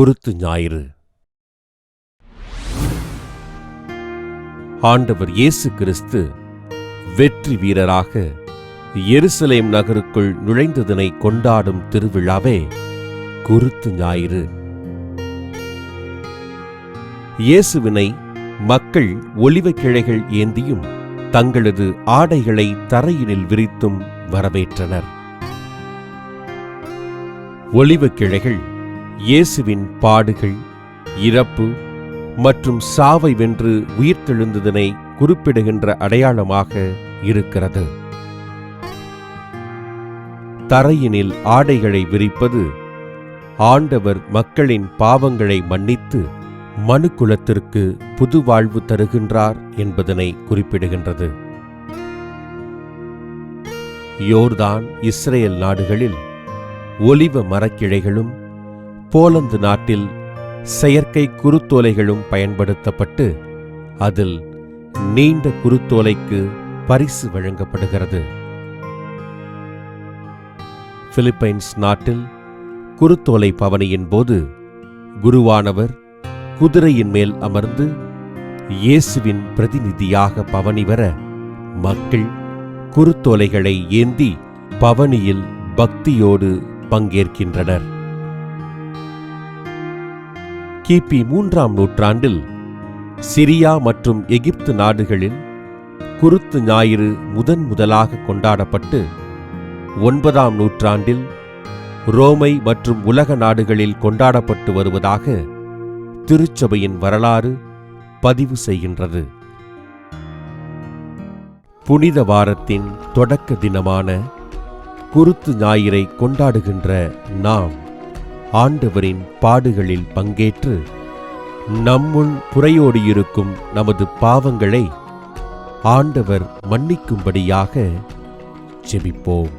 குருத்து ஞாயிறு. ஆண்டவர் இயேசு கிறிஸ்து வெற்றி வீரராக எருசலேம் நகருக்குள் நுழைந்ததனை கொண்டாடும் திருவிழாவே குருத்து ஞாயிறு. இயேசுவினை மக்கள் ஒலிவக் கிளைகள் ஏந்தியும் தங்களது ஆடைகளை தரையினில் விரித்தும் வரவேற்றனர். ஒலிவக் கிளைகள் இயேசுவின் பாடுகள், இறப்பு மற்றும் சாவை வென்று உயிர்த்தெழுந்ததனை குறிப்பிடுகின்ற அடையாளமாக இருக்கிறது. தரையினில் ஆடைகளை விரிப்பது ஆண்டவர் மக்களின் பாவங்களை மன்னித்து மனுக்குலத்திற்கு புது வாழ்வு தருகின்றார் என்பதனை குறிப்பிடுகின்றது. யோர்தான், இஸ்ரேல் நாடுகளில் ஒலிவ மரக்கிளைகளும் போலந்து நாட்டில் செயற்கை குருத்தோலைகளும் பயன்படுத்தப்பட்டு அதில் நீண்ட குருத்தோலைக்கு பரிசு வழங்கப்படுகிறது. பிலிப்பைன்ஸ் நாட்டில் குருத்தோலை பவனியின் போது குருவானவர் குதிரையின் மேல் அமர்ந்து இயேசுவின் பிரதிநிதியாக பவனி வர மக்கள் குருத்தோலைகளை ஏந்தி பவனியில் பக்தியோடு பங்கேற்கின்றனர். கிபி 3ஆம் நூற்றாண்டில் சிரியா மற்றும் எகிப்து நாடுகளில் குருத்து ஞாயிறு முதலாக கொண்டாடப்பட்டு 9ஆம் நூற்றாண்டில் ரோமை மற்றும் உலக நாடுகளில் கொண்டாடப்பட்டு வருவதாக திருச்சபையின் வரலாறு பதிவு செய்கின்றது. புனித வாரத்தின் தொடக்க தினமான குருத்து ஞாயிறை கொண்டாடுகின்ற நாம் ஆண்டவரின் பாடுகளில் பங்கேற்று நம்முள் புரையோடியிருக்கும் நமது பாவங்களை ஆண்டவர் மன்னிக்கும்படியாக ஜெபிப்போம்.